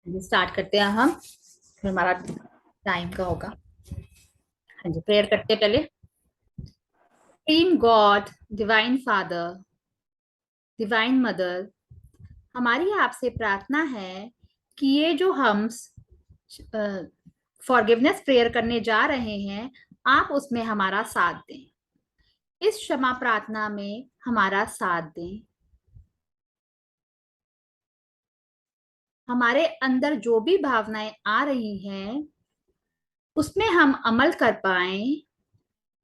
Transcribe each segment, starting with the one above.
Start करते हैं हम। फिर हमारा टाइम का होगा। हाँ जी, प्रेयर करते हैं पहले। Team God, divine father, divine mother, हमारी आपसे प्रार्थना है कि ये जो हम फॉरगिवनेस प्रेयर करने जा रहे हैं, आप उसमें हमारा साथ दें। इस क्षमा प्रार्थना में हमारा साथ दें। हमारे अंदर जो भी भावनाएं आ रही हैं उसमें हम अमल कर पाए,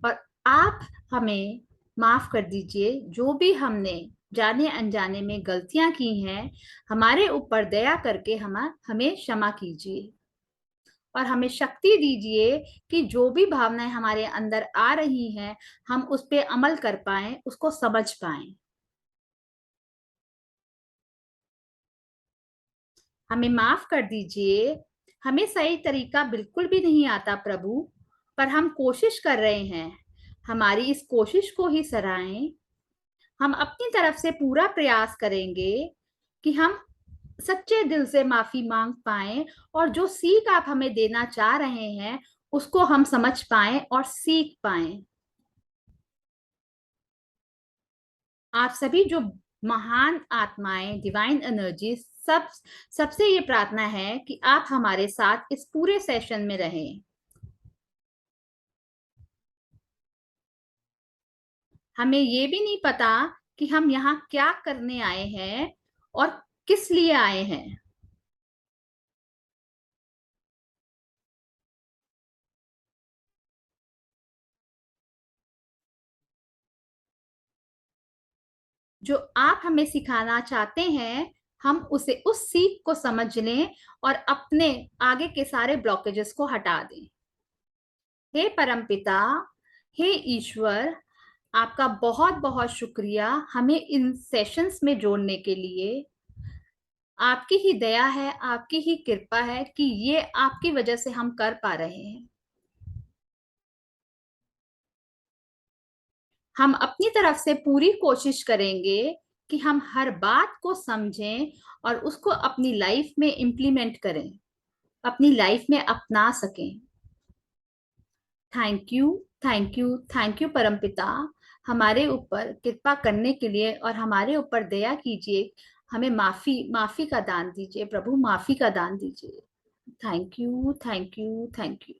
और आप हमें माफ कर दीजिए जो भी हमने जाने अनजाने में गलतियां की हैं। हमारे ऊपर दया करके हम हमें क्षमा कीजिए, और हमें शक्ति दीजिए कि जो भी भावनाएं हमारे अंदर आ रही हैं हम उस पे अमल कर पाए, उसको समझ पाए। हमें माफ कर दीजिए। हमें सही तरीका बिल्कुल भी नहीं आता प्रभु, पर हम कोशिश कर रहे हैं। हमारी इस कोशिश को ही सराहें। हम अपनी तरफ से पूरा प्रयास करेंगे कि हम सच्चे दिल से माफी मांग पाएं, और जो सीख आप हमें देना चाह रहे हैं उसको हम समझ पाएं और सीख पाएं। आप सभी जो महान आत्माएं, डिवाइन एनर्जी, सब सबसे ये प्रार्थना है कि आप हमारे साथ इस पूरे सेशन में रहें। हमें ये भी नहीं पता कि हम यहाँ क्या करने आए हैं और किस लिए आए हैं। जो आप हमें सिखाना चाहते हैं हम उसे, उस सीख को समझ लें और अपने आगे के सारे ब्लॉकेजेस को हटा दें। हे परमपिता, हे ईश्वर, आपका बहुत बहुत शुक्रिया हमें इन सेशंस में जोड़ने के लिए। आपकी ही दया है, आपकी ही कृपा है कि ये आपकी वजह से हम कर पा रहे हैं। हम अपनी तरफ से पूरी कोशिश करेंगे कि हम हर बात को समझें और उसको अपनी लाइफ में इम्प्लीमेंट करें, अपनी लाइफ में अपना सकें। Thank you, thank you, thank you परमपिता, हमारे ऊपर कृपा करने के लिए और हमारे ऊपर दया कीजिए। हमें माफी माफी का दान दीजिए प्रभु, माफी का दान दीजिए। Thank you, thank you, thank you.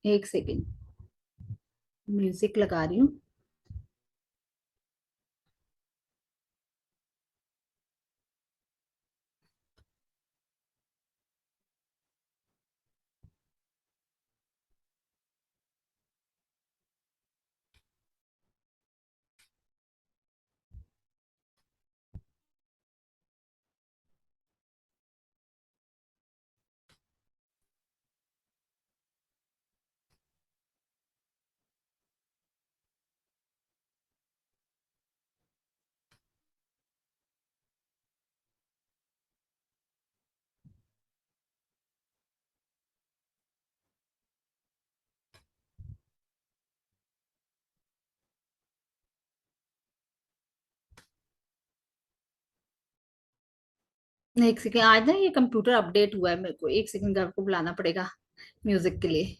एक सेकेंड, म्यूजिक लगा रही हूँ। एक सेकेंड, आज ना ये कंप्यूटर अपडेट हुआ है, मेरे को एक सेकेंड घर को बुलाना पड़ेगा म्यूजिक के लिए।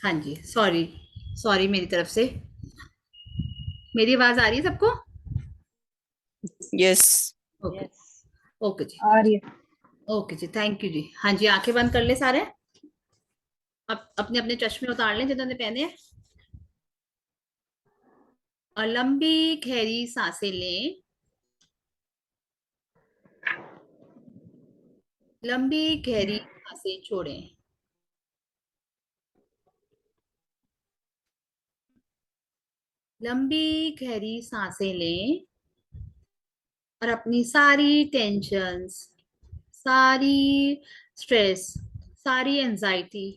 हाँ जी, सॉरी, सॉरी मेरी तरफ से। मेरी आवाज आ रही है सबको? यस। ओके। ओके जी। आ रही है। ओके जी, थैंक यू जी। हाँ जी, आंखें बंद कर ले सारे। अब अपने अपने चश्मे उतार लें जिन्होंने पहने हैं। और लंबी गहरी सांसें लें। लंबी गहरी सांसें छोड़ें। लंबी गहरी सांसें लें। और अपनी सारी टेंशन्स, सारी स्ट्रेस, सारी एंजाइटी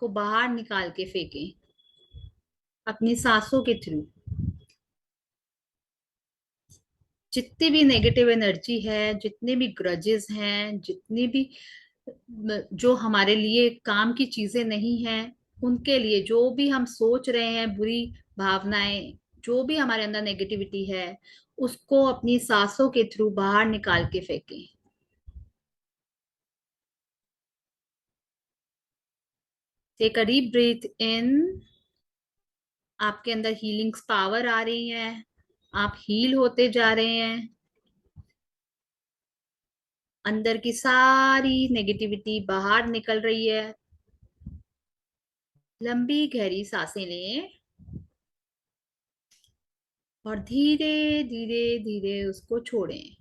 को बाहर निकाल के फेंकें अपनी सांसों के थ्रू। जितनी भी नेगेटिव एनर्जी है, जितने भी ग्रजेस हैं, जितनी भी जो हमारे लिए काम की चीजें नहीं हैं, उनके लिए जो भी हम सोच रहे हैं, बुरी भावनाएं, जो भी हमारे अंदर नेगेटिविटी है, उसको अपनी सांसों के थ्रू बाहर निकाल के फेंकें। टेक अ डीप ब्रीथ इन। आपके अंदर हीलिंग्स पावर आ रही है, आप हील होते जा रहे हैं। अंदर की सारी नेगेटिविटी बाहर निकल रही है। लंबी गहरी सांसें लें और धीरे धीरे धीरे उसको छोड़ें।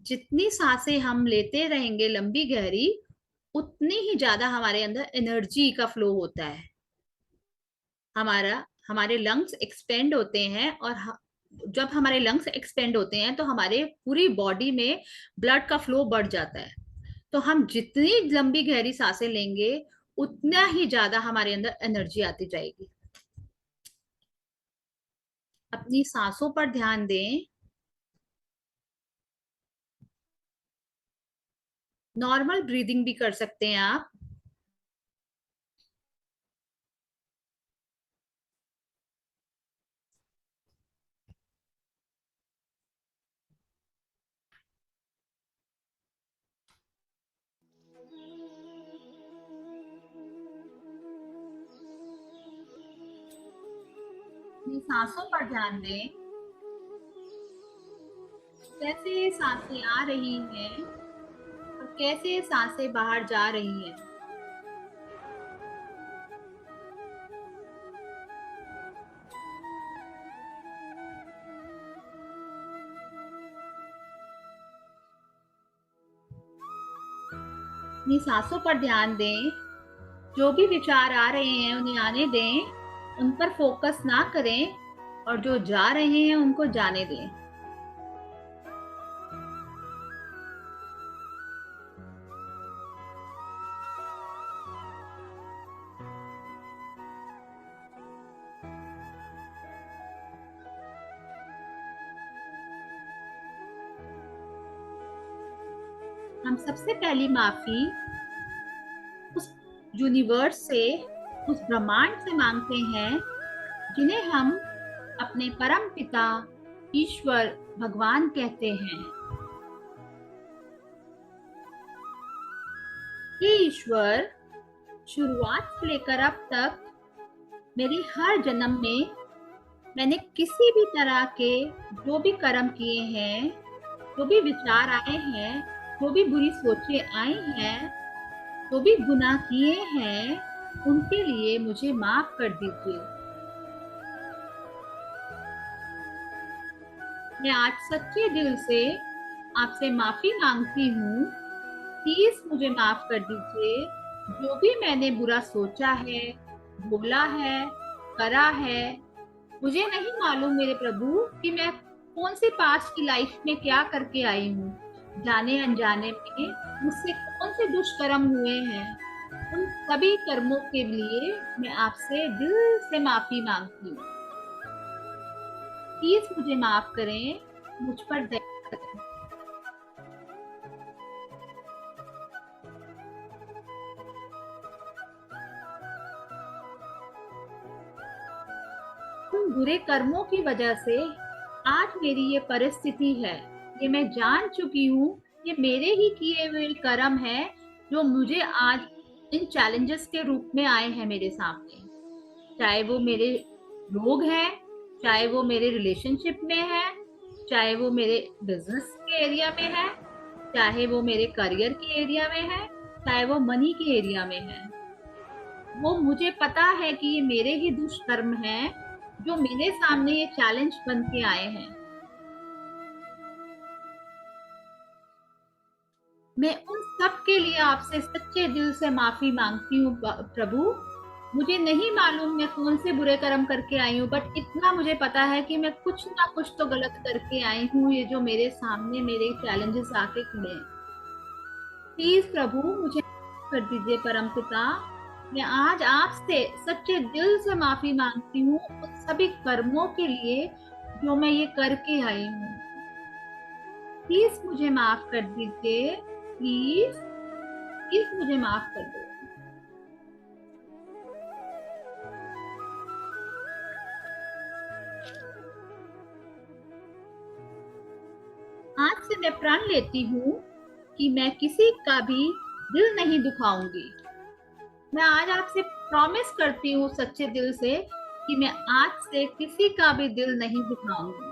जितनी सांसें हम लेते रहेंगे लंबी गहरी, उतनी ही ज्यादा हमारे अंदर एनर्जी का फ्लो होता है। हमारे लंग्स एक्सपेंड होते हैं, और जब हमारे लंग्स एक्सपेंड होते हैं तो हमारे पूरी बॉडी में ब्लड का फ्लो बढ़ जाता है। तो हम जितनी लंबी गहरी सांसें लेंगे, उतना ही ज्यादा हमारे अंदर एनर्जी आती जाएगी। अपनी सांसों पर ध्यान दें। नॉर्मल ब्रीदिंग भी कर सकते हैं आप। अपनी सांसों पर ध्यान दें। कैसे सांसें आ रही हैं और कैसे सांसें बाहर जा रही हैं। अपनी सांसों पर ध्यान दें। जो भी विचार आ रहे हैं उन्हें आने दें, उन पर फोकस ना करें, और जो जा रहे हैं उनको जाने दें। हम सबसे पहली माफी उस यूनिवर्स से, उस ब्रह्मांड से मांगते हैं, जिन्हें हम अपने परम पिता ईश्वर भगवान कहते हैं। हे ईश्वर, शुरुआत से लेकर अब तक मेरे हर जन्म में मैंने किसी भी तरह के जो भी कर्म किए हैं, जो भी विचार आए हैं, जो भी बुरी सोचें आई हैं, जो भी गुनाह किए हैं, उनके लिए मुझे माफ कर दीजिए। मैं आज सच्चे दिल से आपसे माफी मांगती हूँ। प्लीज मुझे माफ कर दीजिए। जो भी मैंने बुरा सोचा है, बोला है, करा है, मुझे नहीं मालूम मेरे प्रभु कि मैं कौन सी पास्ट की लाइफ में क्या करके आई हूँ। जाने अनजाने में मुझसे कौन से दुष्कर्म हुए हैं, उन सभी कर्मों के लिए मैं आपसे दिल से माफी मांगती हूँ। प्लीज मुझे माफ करें, मुझ पर दया करें। उन बुरे कर्मों की वजह से आज मेरी ये परिस्थिति है, ये मैं जान चुकी हूँ, ये मेरे ही किए हुए कर्म है जो मुझे आज इन चैलेंजेस के रूप में आए हैं मेरे सामने। चाहे वो मेरे रोग हैं, चाहे वो मेरे रिलेशनशिप में है, चाहे वो मेरे बिजनेस के एरिया में है, चाहे वो मेरे करियर के एरिया में है, चाहे वो मनी के एरिया में है। वो मुझे पता है कि ये मेरे ही दुष्कर्म हैं जो मेरे सामने ये चैलेंज बन के आए हैं। मैं उन सब के लिए आपसे सच्चे दिल से माफी मांगती हूँ प्रभु। मुझे नहीं मालूम मैं कौन से बुरे कर्म करके आई हूँ, बट इतना मुझे पता है कि मैं कुछ ना कुछ तो गलत करके आई हूँ, ये जो मेरे सामने मेरे चैलेंजेस आके खड़े हैं। प्लीज प्रभु मुझे माफ कर दीजिए परम पिता। मैं आज आपसे सच्चे दिल से माफी मांगती हूँ उन सभी कर्मों के लिए जो मैं ये करके आई हूँ। प्लीज मुझे माफ कर दीजिए, प्लीज प्लीज मुझे माफ कर दो। आज से मैं प्रण लेती हूँ कि मैं किसी का भी दिल नहीं दुखाऊंगी। मैं आज आपसे प्रॉमिस करती हूँ सच्चे दिल से कि मैं आज से किसी का भी दिल नहीं दुखाऊंगी।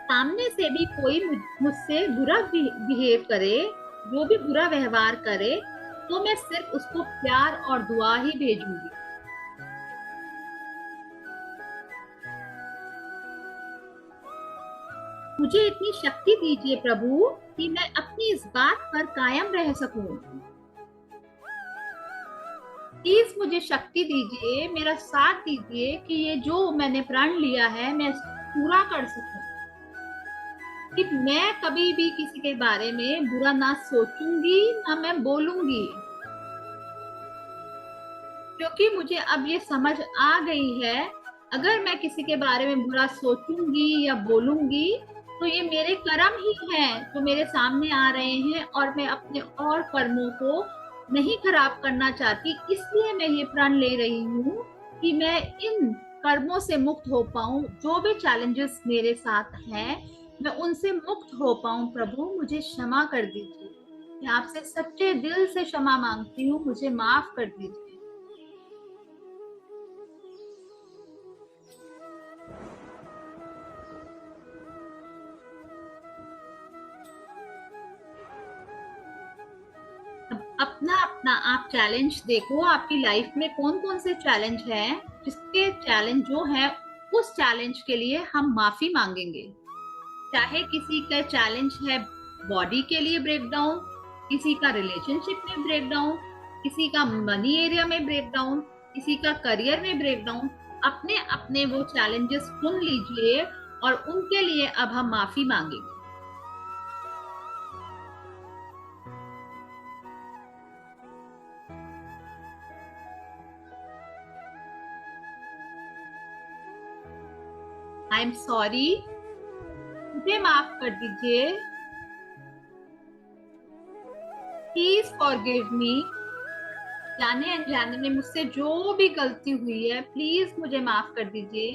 सामने से भी कोई मुझसे बुरा बिहेव करे, जो भी बुरा व्यवहार करे, तो मैं सिर्फ उसको प्यार और दुआ ही भेजूंगी। मुझे इतनी शक्ति दीजिए प्रभु कि मैं अपनी इस बात पर कायम रह सकूं। प्लीज मुझे शक्ति दीजिए, मेरा साथ दीजिए कि ये जो मैंने प्रण लिया है मैं पूरा कर सकूं, कि मैं कभी भी किसी के बारे में बुरा ना सोचूंगी ना मैं बोलूंगी। क्योंकि मुझे अब ये समझ आ गई है, अगर मैं किसी के बारे में बुरा सोचूंगी या बोलूंगी तो ये मेरे कर्म ही हैं जो मेरे सामने आ रहे हैं, और मैं अपने और कर्मों को नहीं खराब करना चाहती। इसलिए मैं ये प्रण ले रही हूँ कि मैं इन कर्मों से मुक्त हो पाऊं, जो भी चैलेंजेस मेरे साथ हैं मैं उनसे मुक्त हो पाऊं। प्रभु मुझे क्षमा कर दीजिए, मैं आपसे सच्चे दिल से क्षमा मांगती हूँ, मुझे माफ कर दीजिए। अपना अपना आप चैलेंज देखो, आपकी लाइफ में कौन कौन से चैलेंज हैं, जिसके चैलेंज जो है उस चैलेंज के लिए हम माफी मांगेंगे। चाहे किसी का चैलेंज है बॉडी के लिए ब्रेकडाउन, किसी का रिलेशनशिप में ब्रेकडाउन, किसी का मनी एरिया में ब्रेकडाउन, किसी का करियर में ब्रेकडाउन, अपने अपने वो चैलेंजेस सुन लीजिए और उनके लिए अब हम माफी मांगेंगे। आई एम सॉरी, मुझे माफ कर दीजिए। प्लीज फॉरगिव मी। जाने अनजाने में मुझसे जो भी गलती हुई है प्लीज मुझे माफ कर दीजिए।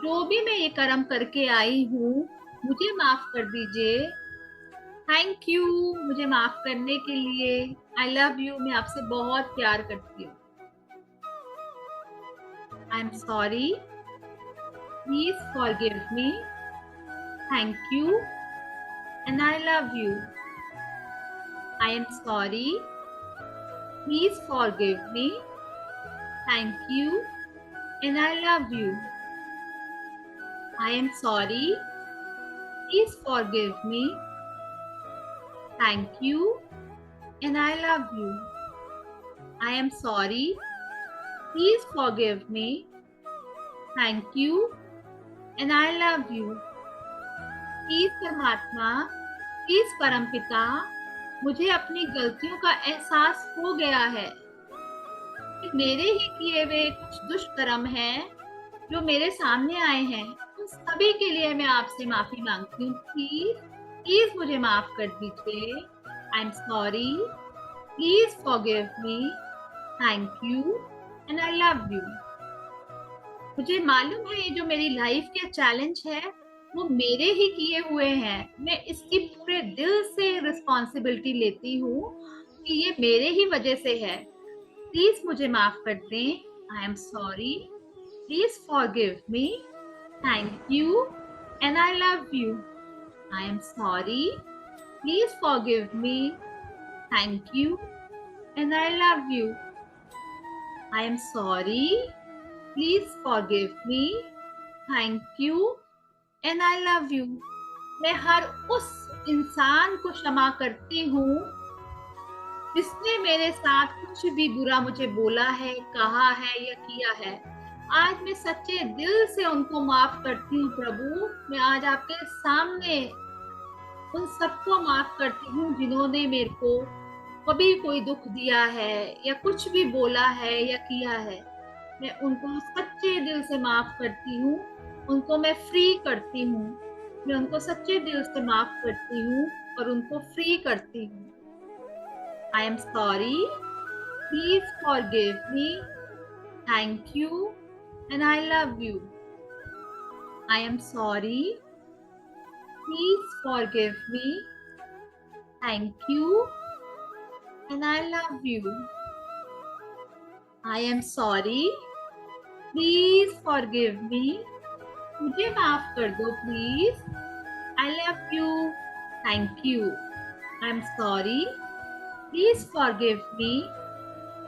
जो भी मैं ये कर्म करके आई हूँ मुझे माफ कर दीजिए। थैंक यू मुझे माफ करने के लिए। आई लव यू, मैं आपसे बहुत प्यार करती हूँ। I am sorry, please forgive me. Thank you and I love you. I am sorry, please forgive me. Thank you and I love you. I am sorry. Please forgive me. Thank you and I love you. I am sorry. Please forgive me. Thank you and I love you. Please परमात्मा, please परमपिता, मुझे अपनी गलतियों का एहसास हो गया है कि मेरे ही किए हुए कुछ दुष्कर्म हैं जो मेरे सामने आए हैं। उन सभी के लिए मैं आपसे माफी मांगती हूँ। प्लीज प्लीज मुझे माफ कर दीजिए। I am sorry, please forgive me. Thank you and I love you. मुझे मालूम है ये जो मेरी लाइफ के चैलेंज है वो मेरे ही किए हुए हैं। मैं इसकी पूरे दिल से रिस्पॉन्सिबिलिटी लेती हूँ कि ये मेरे ही वजह से है। प्लीज मुझे माफ कर दें। I am sorry. Please forgive me. Thank you and I love you. I am sorry. Please forgive me. Thank you and I love you. I am sorry. Please forgive me. Thank you and I love you. मैं हर उस इंसान को क्षमा करती हूँ जिसने मेरे साथ कुछ भी बुरा मुझे बोला है, कहा है या किया है। आज मैं सच्चे दिल से उनको माफ करती हूँ प्रभु। मैं आज आपके सामने उन सबको माफ करती हूँ जिन्होंने मेरे को कभी कोई दुख दिया है या कुछ भी बोला है या किया है। मैं उनको सच्चे दिल से माफ करती हूँ। उनको मैं फ्री करती हूँ। मैं उनको सच्चे दिल से माफ करती हूँ और उनको फ्री करती हूँ। I am sorry. Please forgive me. Thank you and I love you. I am sorry. Please forgive me. Thank you and I love you. I am sorry. Please forgive मी। मुझे माफ कर दो please. I love you. Thank you. I am sorry. Please forgive me.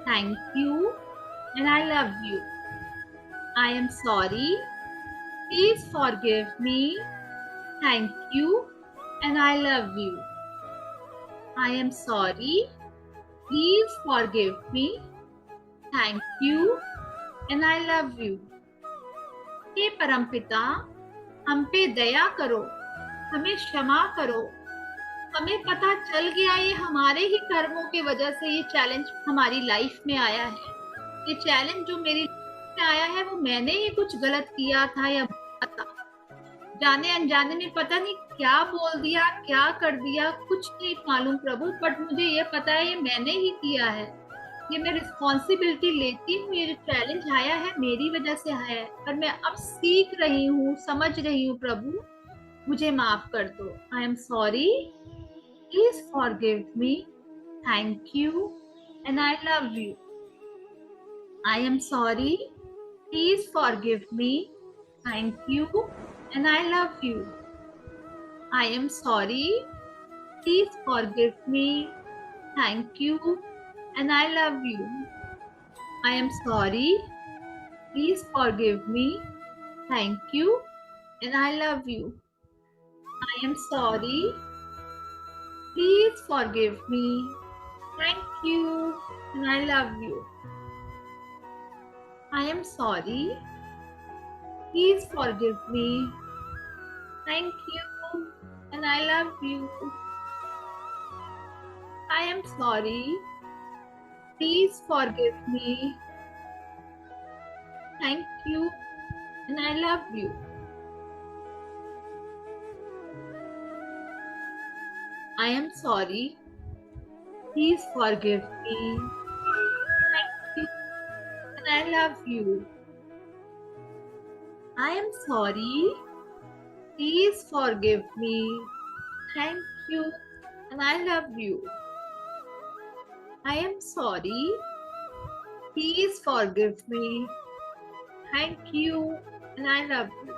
Thank you and I love you. I am sorry. Please forgive me. Thank you and I love you. I am sorry. Please forgive me. Thank you and I love you. हे परमपिता, हम पे दया करो, हमें क्षमा करो। हमें पता चल गया ये हमारे ही कर्मों की वजह से ये चैलेंज हमारी लाइफ में आया है। ये चैलेंज जो मेरी लाइफ में आया है वो मैंने ही कुछ गलत किया था या बोला था। जाने अनजाने में पता नहीं क्या बोल दिया, क्या कर दिया, कुछ नहीं मालूम प्रभु। बट मुझे ये पता है ये मैंने ही किया है। ये मैं रिस्पॉन्सिबिलिटी लेती हूँ। ये जो चैलेंज आया है मेरी वजह से आया है, पर मैं अब सीख रही हूँ, समझ रही हूँ प्रभु। मुझे माफ कर दो। I am sorry. Please forgive me. Thank you and I love you. I am sorry. Please forgive me. Thank you and I love you. I am sorry. Please forgive me. Thank you and I love you. I am sorry. Please forgive me. Thank you and I love you. I am sorry. Please forgive me. Thank you and I love you. I am sorry. Please forgive me. Thank you and I love you. I am sorry. Please forgive me. Thank you and I love you. I am sorry. Please forgive me. Thank you and I love you. I am sorry. Please forgive me. Thank you and I love you. I am sorry. Please forgive me. Thank you and I love you.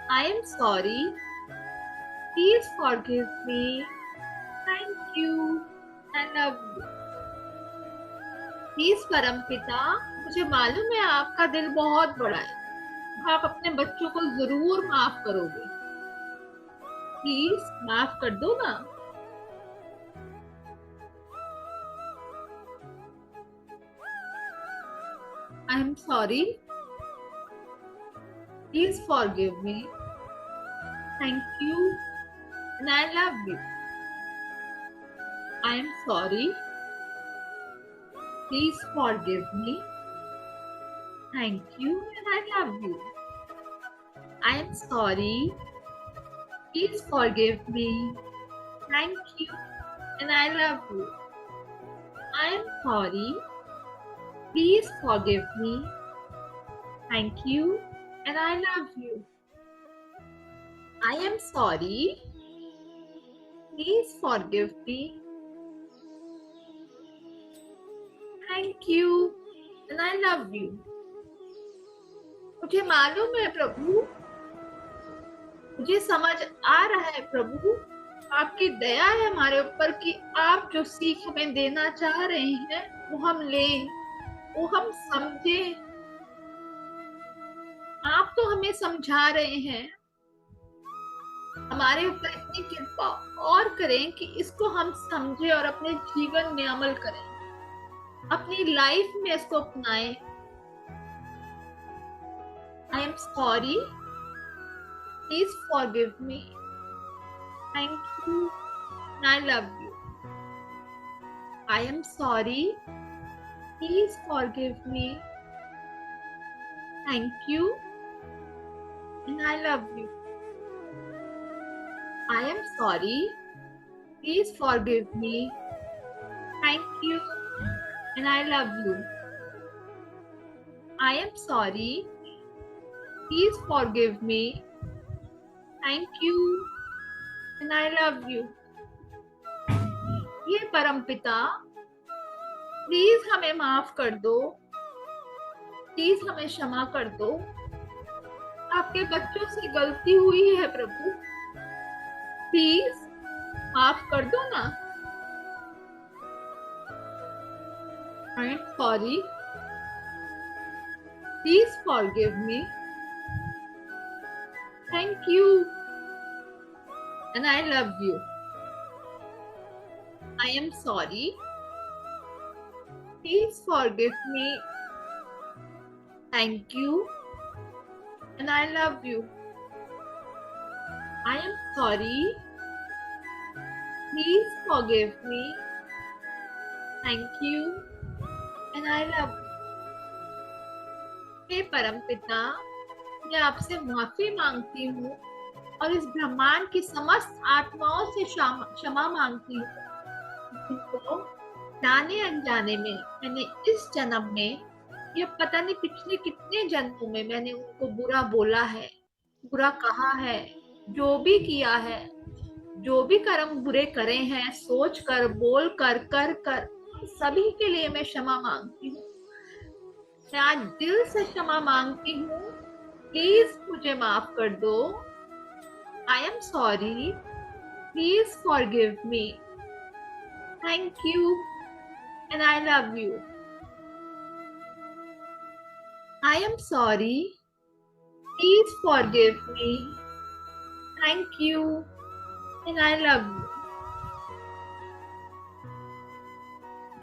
I am sorry. Please forgive me. Thank you and love you. Please परमपिता, मुझे मालूम है आपका दिल बहुत बड़ा है। आप अपने बच्चों को जरूर माफ करोगे। प्लीज माफ कर दो ना। I am sorry. Please forgive me. Thank you and I love you. I am sorry. Please forgive me. Thank you and I love you. I am sorry. Please forgive me. Thank you and I love you. I am sorry. Please forgive me. Thank you and I love you. I am sorry. Please forgive me. Thank you and I love you. मुझे मालूम है प्रभु, मुझे समझ आ रहा है प्रभु, आपकी दया है हमारे ऊपर कि आप जो सीख हमें देना चाह रहे हैं वो हम लें, वो हम समझें। आप तो हमें समझा रहे हैं, हमारे ऊपर इतनी कृपा और करें कि इसको हम समझें और अपने जीवन में अमल करें, अपनी लाइफ में इसको अपनाएं। I am sorry. Please forgive me. Thank you and I love you. I am sorry. Please forgive me. Thank you and I love you. I am sorry. Please forgive me. Thank you and I love you. I am sorry. Please forgive me. Thank you and I love you. ये परमपिता, please हमें माफ कर दो, please हमें क्षमा कर दो। आपके बच्चों से गलती हुई है प्रभु, प्लीज माफ कर दो ना। I am sorry. Please forgive me. Thank you and I love you. I am sorry. Please forgive me. Thank you and I love you. I am sorry. Please forgive me. Thank you and I love you. हे परमपिता, मैं आपसे माफी मांगती हूँ और इस ब्रह्मांड की समस्त आत्माओं से क्षमा मांगती हूँ जिनको जाने अनजाने में मैंने इस जन्म में या पता नहीं पिछले कितने जन्मों में मैंने उनको बुरा बोला है, बुरा कहा है, जो भी किया है, जो भी कर्म बुरे करे हैं, सोच कर, बोल कर, कर कर, सभी के लिए मैं क्षमा मांगती हूँ। मैं आज दिल से क्षमा मांगती हूँ, प्लीज मुझे माफ कर दो। I am sorry. Please forgive me. Thank you and I love you. I am sorry. Please forgive me. Thank you and I love you.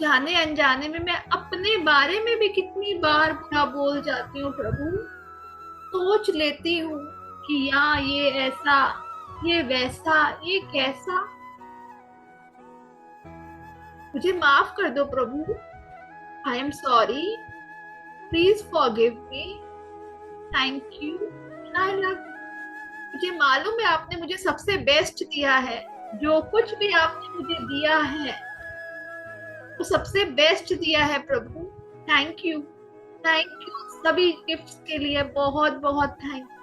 जाने अनजाने में मैं अपने बारे में भी कितनी बार बुरा बोल जाती हूँ प्रभु। सोच लेती हूँ कि ये ऐसा, ये वैसा, ये कैसा। मुझे माफ कर दो प्रभु। I am sorry. Please forgive me. Thank you and I love you. मुझे मालूम है आपने मुझे सबसे बेस्ट दिया है, जो कुछ भी आपने मुझे दिया है वो सबसे बेस्ट दिया है प्रभु। थैंक यू, थैंक यू सभी गिफ्ट्स के लिए बहुत बहुत thank you.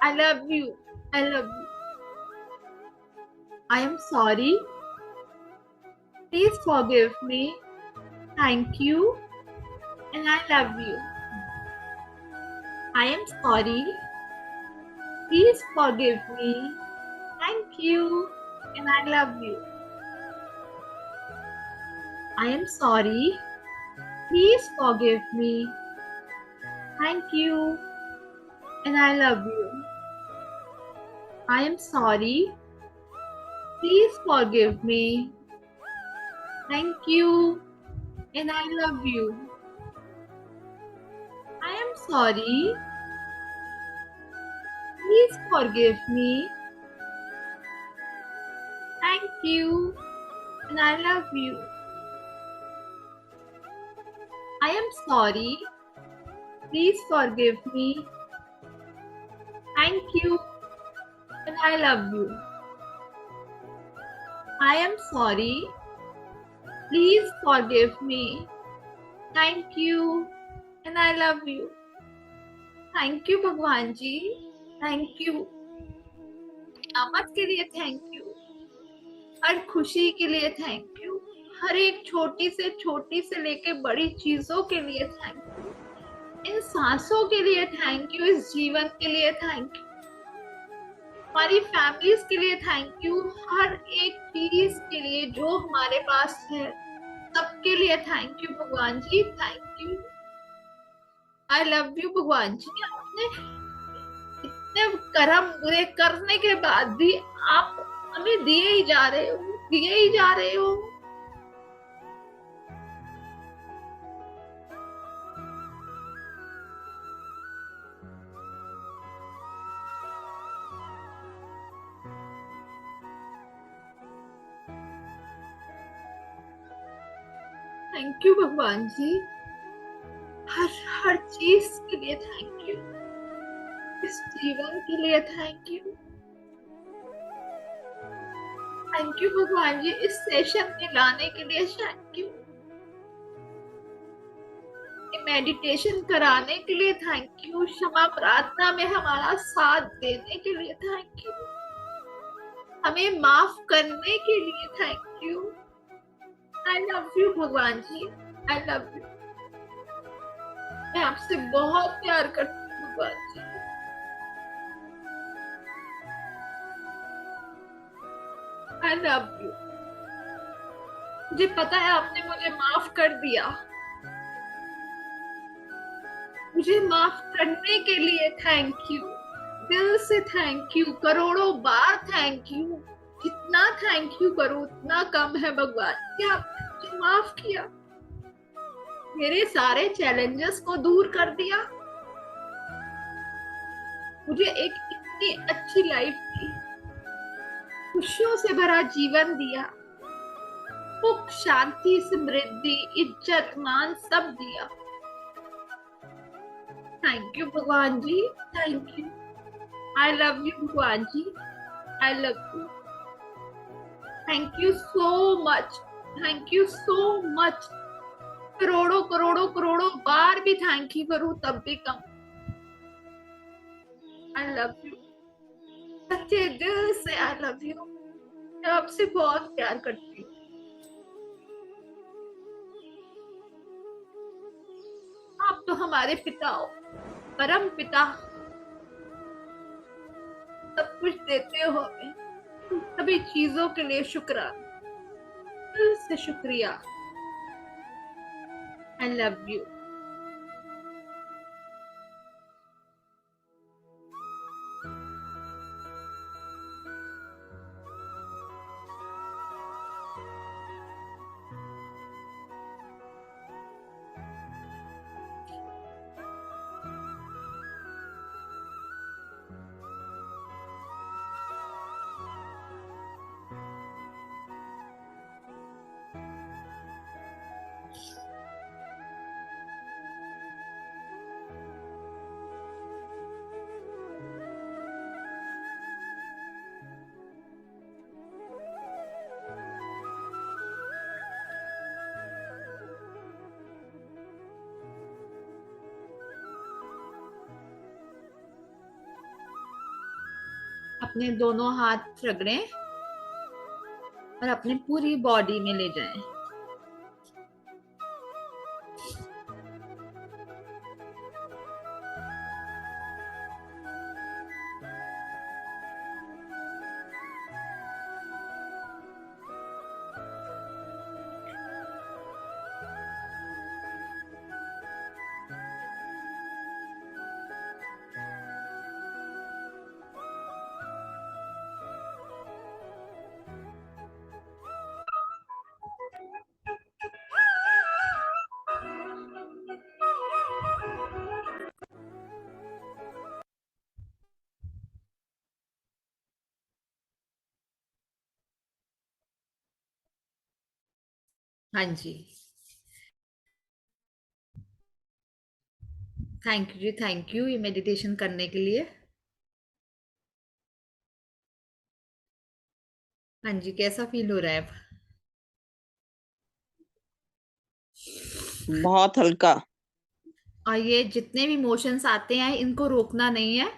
I love you, I love you. I am sorry, please forgive me, thank you and I love you. I am sorry, please forgive me, thank you and I love you. I am sorry. Please forgive me. Thank you and I love you. I am sorry. Please forgive me. Thank you and I love you. I am sorry. Please forgive me. Thank you and I love you. I am sorry. Please forgive me. Thank you and I love you. I am sorry. Please forgive me. Thank you and I love you. Thank you भगवान जी। Thank you. आमद के लिए thank you. हर खुशी के लिए thank you. हर एक छोटी से लेके बड़ी चीजों के लिए थैंक यू। इन सांसों के लिए थैंक यू। इस जीवन के लिए थैंक यू। हमारी फैमिलीज के लिए थैंक यू। हर एक चीज के लिए जो हमारे पास है सबके लिए थैंक यू भगवान जी। Thank you. I love you भगवान जी। आपने इतने कर्म बुरे करने के बाद भी आप हमें दिए ही जा रहे हो, दिए ही जा रहे हो। थैंक यू भगवान जी। हर हर चीज के लिए थैंक यू। इस जीवन के लिए थैंक यू। थैंक यू भगवान जी। इस सेशन में लाने के लिए थैंक यू। मेडिटेशन कराने के लिए थैंक यू। क्षमा प्रार्थना में हमारा साथ देने के लिए थैंक यू। हमें माफ करने के लिए thank you. I love you भगवान जी। I love you. मैं आपसे बहुत प्यार करती हूँ भगवान जी। I love you. मुझे पता है आपने मुझे माफ कर दिया। मुझे माफ करने के लिए थैंक यू। दिल से थैंक यू। करोड़ों बार थैंक यू। जितना थैंक यू करूं उतना कम है भगवान कि आपने मुझे माफ किया। मेरे सारे चैलेंजेस को दूर कर दिया। मुझे एक इतनी अच्छी लाइफ दी। खुशियों से भरा जीवन दिया। सुख शांति समृद्धि इज्जत मान सब दिया। थैंक यू भगवान जी। Thank you. I love you भगवान जी। I love you. Thank you so much. Thank you so much. करोड़ों करोड़ों करोड़ों बार भी थैंक यू करूं तब भी कम। आई लव यू। सच्चे दिल से आई लव यू। मैं आपसे बहुत प्यार करती हूँ। आप तो हमारे पिता हो, परम पिता। सब कुछ देते हो हमें। सभी चीजों के लिए शुक्राना। दिल से शुक्रिया। आई लव यू। अपने दोनों हाथ रगड़ें और अपनी पूरी बॉडी में ले जाएं। हाँ जी। Thank you ji. Thank you ये मेडिटेशन करने के लिए। हाँ जी, कैसा फील हो रहा है अब? बहुत हल्का। और ये जितने भी इमोशंस आते हैं इनको रोकना नहीं है।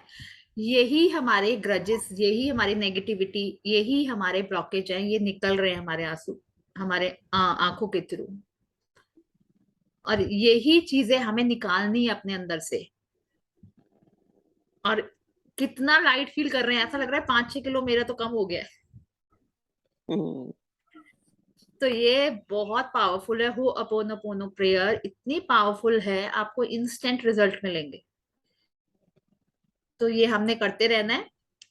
यही हमारे ग्रजेस, यही हमारी नेगेटिविटी, यही हमारे ब्लॉकेज हैं, ये निकल रहे हैं हमारे आंसू, हमारे आंखों के थ्रू। और यही चीजें हमें निकालनी है अपने अंदर से। और कितना लाइट फील कर रहे हैं, ऐसा लग रहा है 5-6 किलो मेरा तो कम हो गया है। हम्म, तो ये बहुत पावरफुल है। हो अपोनो प्रेयर इतनी पावरफुल है, आपको इंस्टेंट रिजल्ट मिलेंगे। तो ये हमने करते रहना है।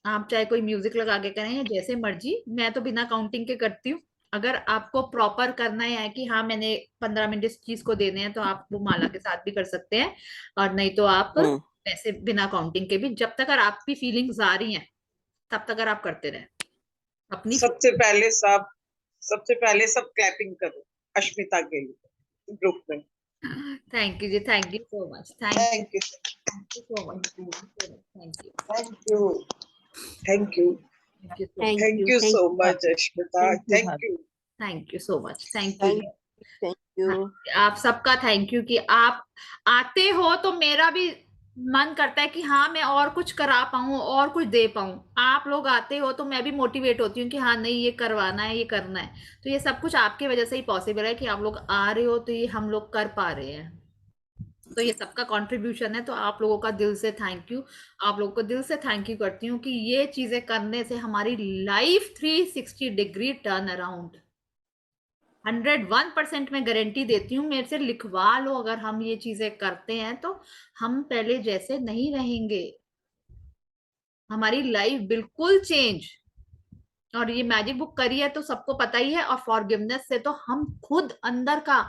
आप चाहे कोई म्यूजिक लगा के करें या जैसे मर्जी, मैं तो बिना काउंटिंग के करती हूँ। अगर आपको प्रॉपर करना है कि हाँ मैंने 15 मिनट इस चीज को देने हैं, तो आप वो माला के साथ भी कर सकते हैं। और नहीं तो आप हम्म। वैसे बिना काउंटिंग के भी, जब तक अगर आपकी फीलिंग्स आ रही हैं तब तक अगर आप करते रहे अपनी। सबसे पहले सब क्लैपिंग करो अश्मिता के लिए ग्रुप में। Thank you ji, thank you so much, thank you, thank you so much, thank you, thank you, thank you, thank you so thank thank you, you thank so you much भाभी, Ashmita, thank भाभी, you. Thank you so much, thank you. Thank you. आप सबका thank you कि आप आते हो, तो मेरा भी मन करता है कि हाँ मैं और कुछ करा पाऊं और कुछ दे पाऊं। आप लोग आते हो तो मैं भी मोटिवेट होती हूँ कि हाँ नहीं ये करवाना है, ये करना है। तो ये सब कुछ आपकी वजह से ही पॉसिबल है कि आप लोग आ रहे हो, तो ये हम लोग कर पा रहे हैं। तो ये सबका कंट्रीब्यूशन है। तो आप लोगों का दिल से थैंक यू। आप लोगों को दिल से थैंक यू करती हूँ कि ये चीजें करने से हमारी लाइफ 360 डिग्री टर्न अराउंड। 101% मैं गारंटी देती हूँ, मेरे से लिखवा लो, अगर हम ये चीजें करते हैं तो हम पहले जैसे नहीं रहेंगे। हमारी लाइफ बिल्कुल चेंज। और ये मैजिक बुक करी है तो सबको पता ही है। और फॉरगिवनेस से तो हम खुद अंदर का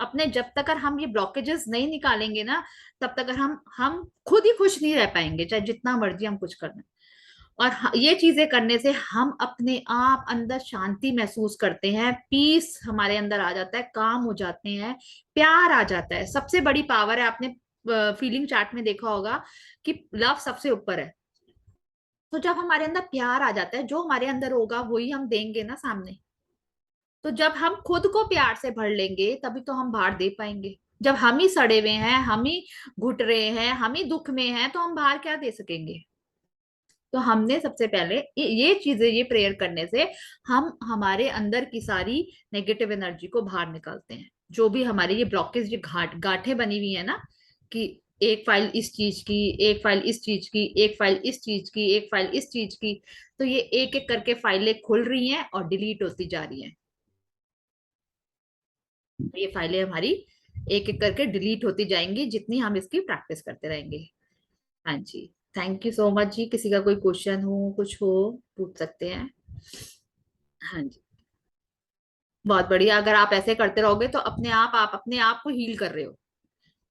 अपने, जब तक हम ये ब्लॉकेजेस नहीं निकालेंगे ना, तब तक हम खुद ही खुश नहीं रह पाएंगे, चाहे जितना मर्जी हम कुछ कर लें। और ये चीजें करने से हम अपने आप अंदर शांति महसूस करते हैं, पीस हमारे अंदर आ जाता है, काम हो जाते हैं, प्यार आ जाता है। सबसे बड़ी पावर है, आपने फीलिंग चार्ट में देखा होगा कि लव सबसे ऊपर है। तो जब हमारे अंदर प्यार आ जाता है, जो हमारे अंदर होगा वही हम देंगे ना सामने। तो जब हम खुद को प्यार से भर लेंगे तभी तो हम बाहर दे पाएंगे। जब हम ही सड़े हुए हैं, हम ही घुट रहे हैं, हम ही दुख में हैं, तो हम बाहर क्या दे सकेंगे। तो हमने सबसे पहले ये चीजें, ये प्रेयर करने से हम हमारे अंदर की सारी नेगेटिव एनर्जी को बाहर निकालते हैं। जो भी हमारी ये ब्लॉकेज, ये गांठें बनी हुई है ना, कि एक फाइल इस चीज की, एक फाइल इस चीज की, एक फाइल इस चीज की, एक फाइल इस चीज की, तो ये एक एक करके फाइलें खुल रही हैं और डिलीट होती जा रही हैं। ये फाइलें हमारी एक एक करके डिलीट होती जाएंगी जितनी हम इसकी प्रैक्टिस करते रहेंगे। हाँ जी, थैंक यू सो मच जी। किसी का कोई क्वेश्चन हो, कुछ हो, पूछ सकते हैं। हाँ जी, बहुत बढ़िया। अगर आप ऐसे करते रहोगे तो आप अपने आप को हील कर रहे हो।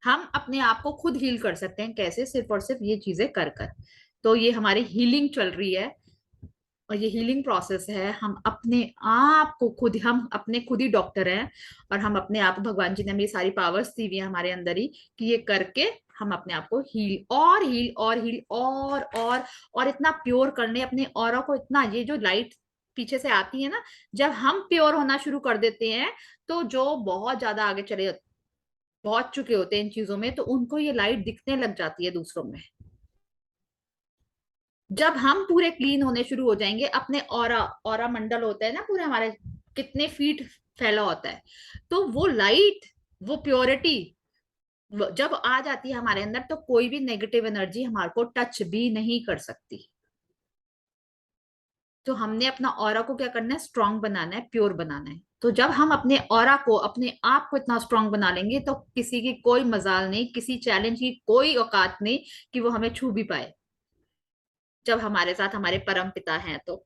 हम अपने आप को खुद हील कर सकते हैं, कैसे? सिर्फ और सिर्फ ये चीजें कर कर। तो ये हमारी हीलिंग चल रही है। और ये हीलिंग प्रोसेस है। हम अपने आप को खुद, हम अपने खुद ही डॉक्टर हैं। और हम अपने आप, भगवान जी ने हमें ये सारी पावर्स दी हुई है हमारे अंदर ही, कि ये करके हम अपने आप को हील और हील और हील और इतना प्योर करने अपने ऑरा को। इतना, ये जो लाइट पीछे से आती है ना, जब हम प्योर होना शुरू कर देते हैं, तो जो बहुत ज्यादा आगे चले, पहुंच चुके होते हैं इन चीजों में, तो उनको ये लाइट दिखने लग जाती है दूसरों में। जब हम पूरे क्लीन होने शुरू हो जाएंगे, अपने ऑरा, ऑरा मंडल होता है ना पूरे हमारे, कितने फीट फैला होता है, तो वो लाइट, वो प्योरिटी जब आ जाती है हमारे अंदर, तो कोई भी नेगेटिव एनर्जी हमारे को टच भी नहीं कर सकती। तो हमने अपना ऑरा को क्या करना है? स्ट्रांग बनाना है, प्योर बनाना है। तो जब हम अपने ऑरा को, अपने आप को इतना स्ट्रांग बना लेंगे, तो किसी की कोई मजाल नहीं, किसी चैलेंज की कोई औकात नहीं कि वो हमें छू भी पाए, जब हमारे साथ हमारे परम पिता हैं तो।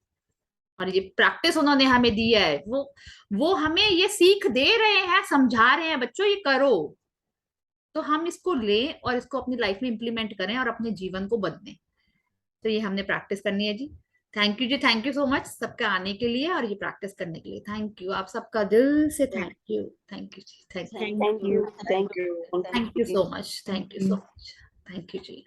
और ये प्रैक्टिस उन्होंने हमें दी है, वो हमें ये सीख दे रहे हैं, समझा रहे हैं, बच्चों ये करो। तो हम इसको लें और इसको अपनी लाइफ में इंप्लीमेंट करें और अपने जीवन को बदलें। तो ये हमने प्रैक्टिस करनी है जी। Thank you ji, thank you so much सबका आने के लिए और ये प्रैक्टिस करने के लिए। थैंक यू, आप सबका दिल से thank you. Thank you ji, thank you, thank you, thank you. Thank you so much, thank you so much, thank you ji.